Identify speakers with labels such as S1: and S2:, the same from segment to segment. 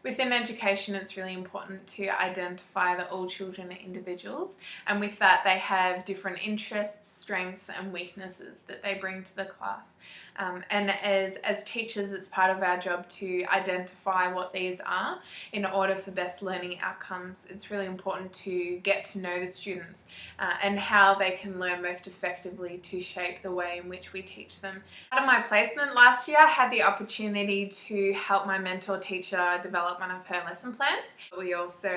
S1: Within education, it's really important to identify that all children are individuals, and with that they have different interests, strengths and weaknesses that they bring to the class. And as teachers, it's part of our job to identify what these are in order for best learning outcomes. It's really important to get to know the students and how they can learn most effectively to shape the way in which we teach them. Out of my placement last year, I had the opportunity to help my mentor teacher develop one of her lesson plans. We also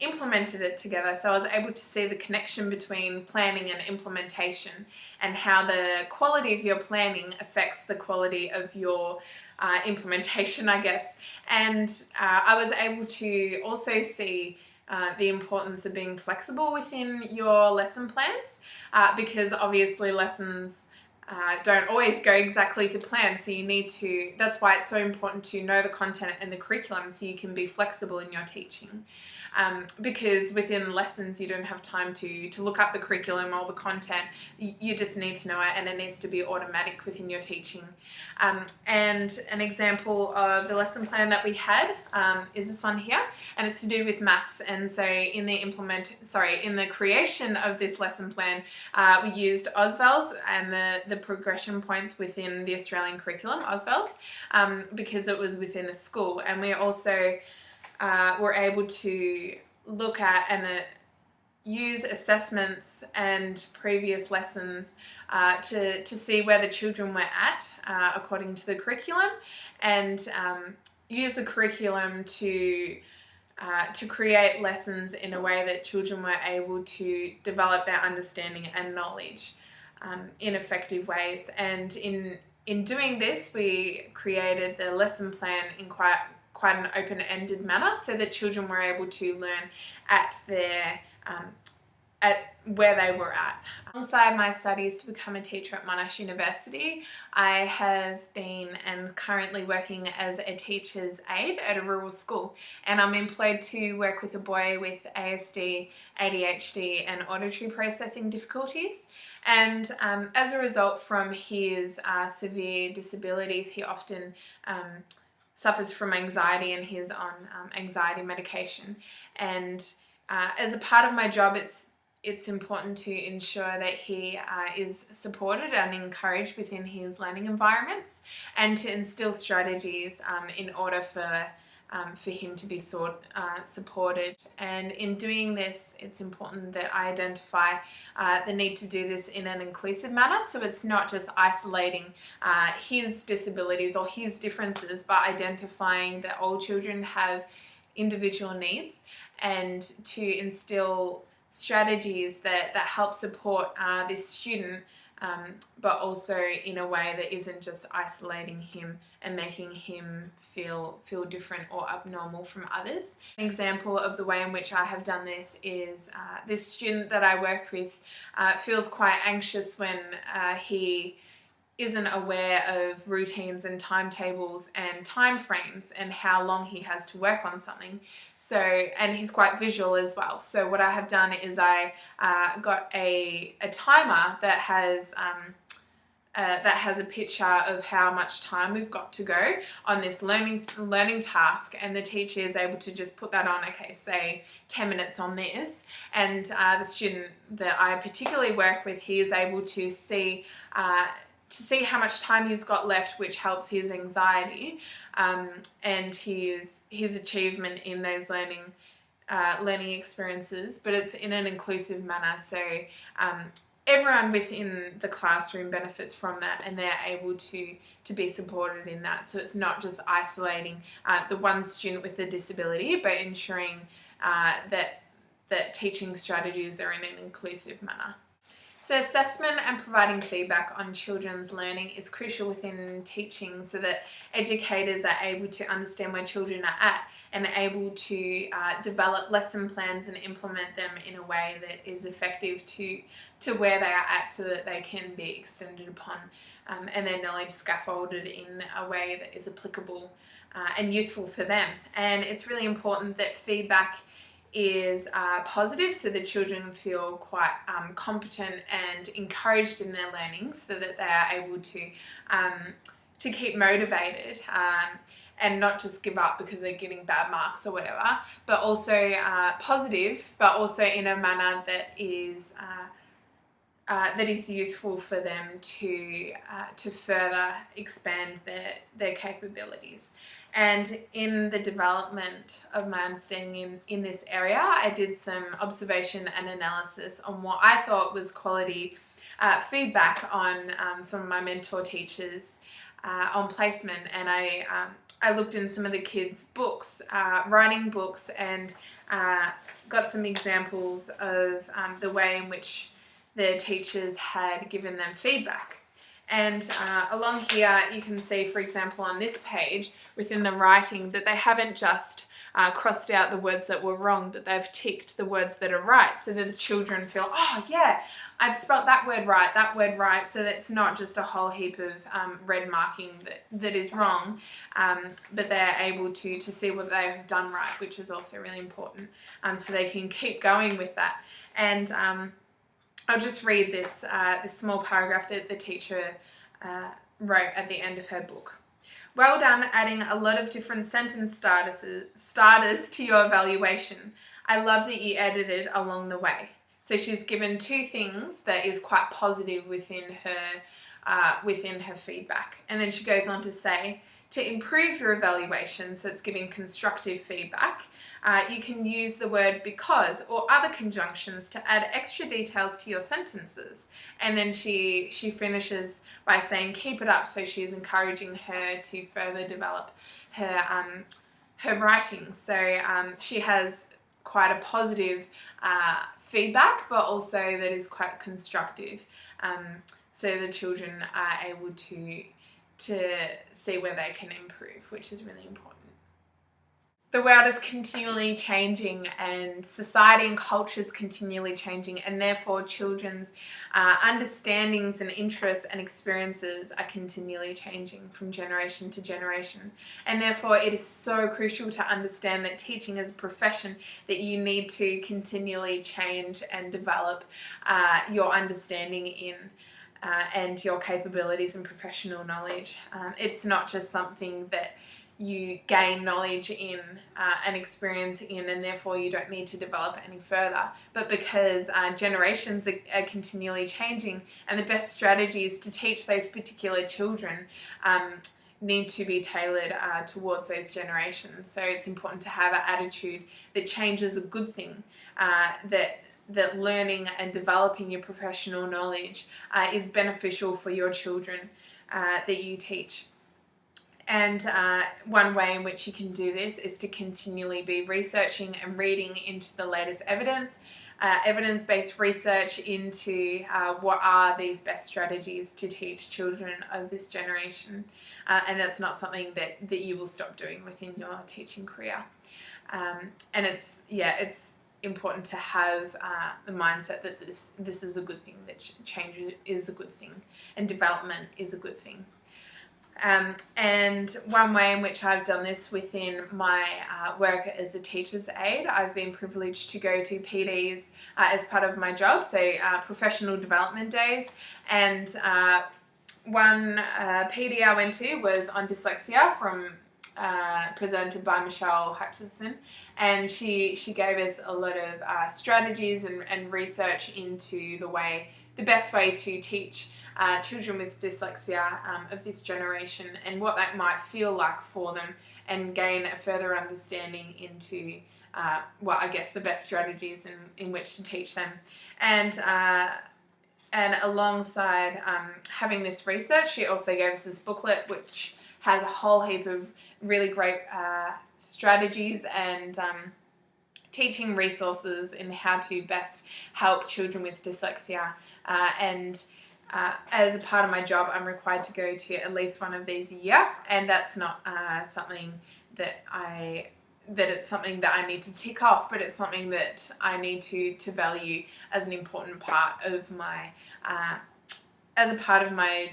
S1: implemented it together, so I was able to see the connection between planning and implementation and how the quality of your planning affects the quality of your implementation, I guess. And I was able to also see the importance of being flexible within your lesson plans because obviously lessons don't always go exactly to plan, so you need to, that's why it's so important to know the content and the curriculum so you can be flexible in your teaching. Because within lessons you don't have time to look up the curriculum or the content, you just need to know it, and it needs to be automatic within your teaching. And an example of the lesson plan that we had is this one here, and it's to do with maths. And so in the creation of this lesson plan, we used AITSL and the progression points within the Australian curriculum, AITSL, because it was within a school. And we also were able to look at and use assessments and previous lessons to see where the children were at according to the curriculum, and use the curriculum to create lessons in a way that children were able to develop their understanding and knowledge in effective ways. And in doing this, we created the lesson plan in quite an open-ended manner, so that children were able to learn at where they were at. Alongside my studies to become a teacher at Monash University, I have been and currently working as a teacher's aide at a rural school, and I'm employed to work with a boy with ASD, ADHD and auditory processing difficulties. And as a result from his severe disabilities, he often suffers from anxiety, and he's on anxiety medication. And as a part of my job, it's important to ensure that he is supported and encouraged within his learning environments, and to instill strategies in order for him to be supported. And in doing this, it's important that I identify the need to do this in an inclusive manner, so it's not just isolating his disabilities or his differences, but identifying that all children have individual needs, and to instill strategies that help support this student, but also in a way that isn't just isolating him and making him feel different or abnormal from others. An example of the way in which I have done this is this student that I work with feels quite anxious when he isn't aware of routines and timetables and time frames and how long he has to work on something. So, and he's quite visual as well. So what I have done is I got a timer that has a picture of how much time we've got to go on this learning task, and the teacher is able to just put that on, okay, say 10 minutes on this, and the student that I particularly work with, he is able to see how much time he's got left, which helps his anxiety and his achievement in those learning experiences, but it's in an inclusive manner. So everyone within the classroom benefits from that, and they're able to be supported in that. So it's not just isolating the one student with a disability, but ensuring that teaching strategies are in an inclusive manner. So assessment and providing feedback on children's learning is crucial within teaching, so that educators are able to understand where children are at and able to develop lesson plans and implement them in a way that is effective to where they are at, so that they can be extended upon and their knowledge scaffolded in a way that is applicable and useful for them. And it's really important that feedback is positive, so the children feel quite competent and encouraged in their learning, so that they are able to to keep motivated, and not just give up because they're getting bad marks or whatever, but also positive, but also in a manner that is useful for them to further expand their capabilities. And in the development of my understanding in this area, I did some observation and analysis on what I thought was quality feedback on some of my mentor teachers on placement, and I looked in some of the kids' books, writing books, and got some examples of the way in which the teachers had given them feedback. And along here you can see, for example, on this page within the writing, that they haven't just crossed out the words that were wrong, but they've ticked the words that are right, so that the children feel, oh yeah, I've spelt that word right, so that's not just a whole heap of red marking that is wrong, but they're able to see what they've done right, which is also really important, so they can keep going with that. And I'll just read this small paragraph that the teacher wrote at the end of her book. Well done adding a lot of different sentence starters to your evaluation. I love that you edited along the way. So she's given two things that is quite positive within her feedback. And then she goes on to say, to improve your evaluation, so it's giving constructive feedback, you can use the word because or other conjunctions to add extra details to your sentences. And then she finishes by saying, keep it up. So she is encouraging her to further develop her writing. So she has quite a positive feedback, but also that is quite constructive. So the children are able to see where they can improve, which is really important. The world is continually changing, and society and culture is continually changing, and therefore children's understandings and interests and experiences are continually changing from generation to generation. And therefore it is so crucial to understand that teaching is a profession that you need to continually change and develop your understanding in and your capabilities and professional knowledge. It's not just something that you gain knowledge in and experience in, and therefore you don't need to develop any further, but because generations are continually changing, and the best strategies to teach those particular children need to be tailored towards those generations. So it's important to have an attitude that change is a good thing, that learning and developing your professional knowledge is beneficial for your children that you teach. And one way in which you can do this is to continually be researching and reading into the latest evidence-based research into what are these best strategies to teach children of this generation. And that's not something that you will stop doing within your teaching career. And it's important to have the mindset that this is a good thing, that change is a good thing, and development is a good thing. And one way in which I've done this within my work as a teacher's aide, I've been privileged to go to PDs as part of my job, so professional development days. And one PD I went to was on dyslexia, presented by Michelle Hutchinson, and she gave us a lot of strategies and research into the best way to teach children with dyslexia of this generation, and what that might feel like for them, and gain a further understanding into the best strategies in which to teach them. And alongside having this research, she also gave us this booklet which has a whole heap of really great strategies and teaching resources in how to best help children with dyslexia. As a part of my job, I'm required to go to at least one of these a year, and that's not something that it's something that I need to tick off, but it's something that I need to value as an important part of my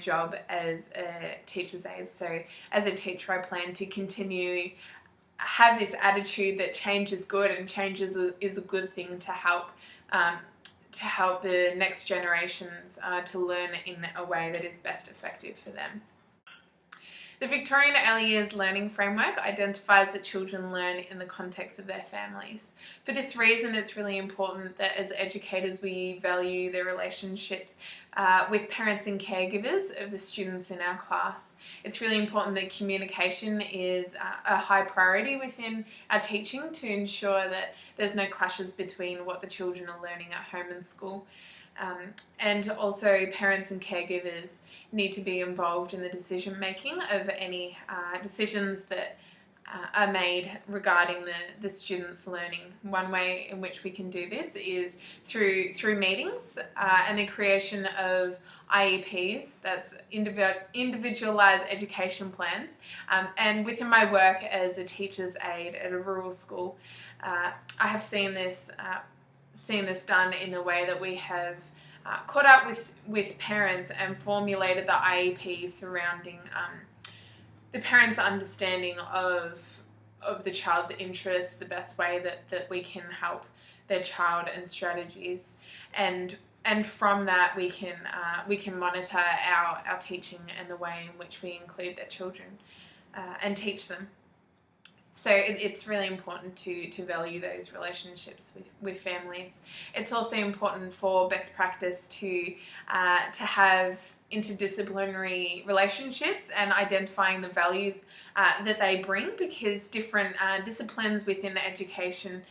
S1: job as a teacher's aide. So as a teacher, I plan to continue have this attitude that change is good, and change is a good thing to help the next generations to learn in a way that is best effective for them. The Victorian Early Years Learning Framework identifies that children learn in the context of their families. For this reason, it's really important that as educators we value the relationships with parents and caregivers of the students in our class. It's really important that communication is a high priority within our teaching to ensure that there's no clashes between what the children are learning at home and school. And also parents and caregivers need to be involved in the decision making of any decisions that are made regarding the students' learning. One way in which we can do this is through meetings and the creation of IEPs, that's individualised education plans, and within my work as a teacher's aide at a rural school, I have seen this done in the way that we have caught up with parents and formulated the IEP surrounding the parents' understanding of the child's interests, the best way that we can help their child, and strategies, and from that we can monitor our teaching and the way in which we include their children and teach them. So it's really important to value those relationships with families. It's also important for best practice to have interdisciplinary relationships and identifying the value that they bring, because different disciplines within education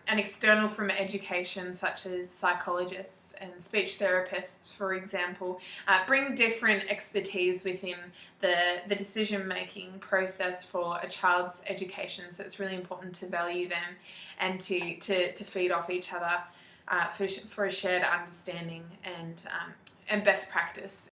S1: and external from education, such as psychologists and speech therapists, for example, bring different expertise within the decision-making process for a child's education. So it's really important to value them and to feed off each other for a shared understanding and best practice.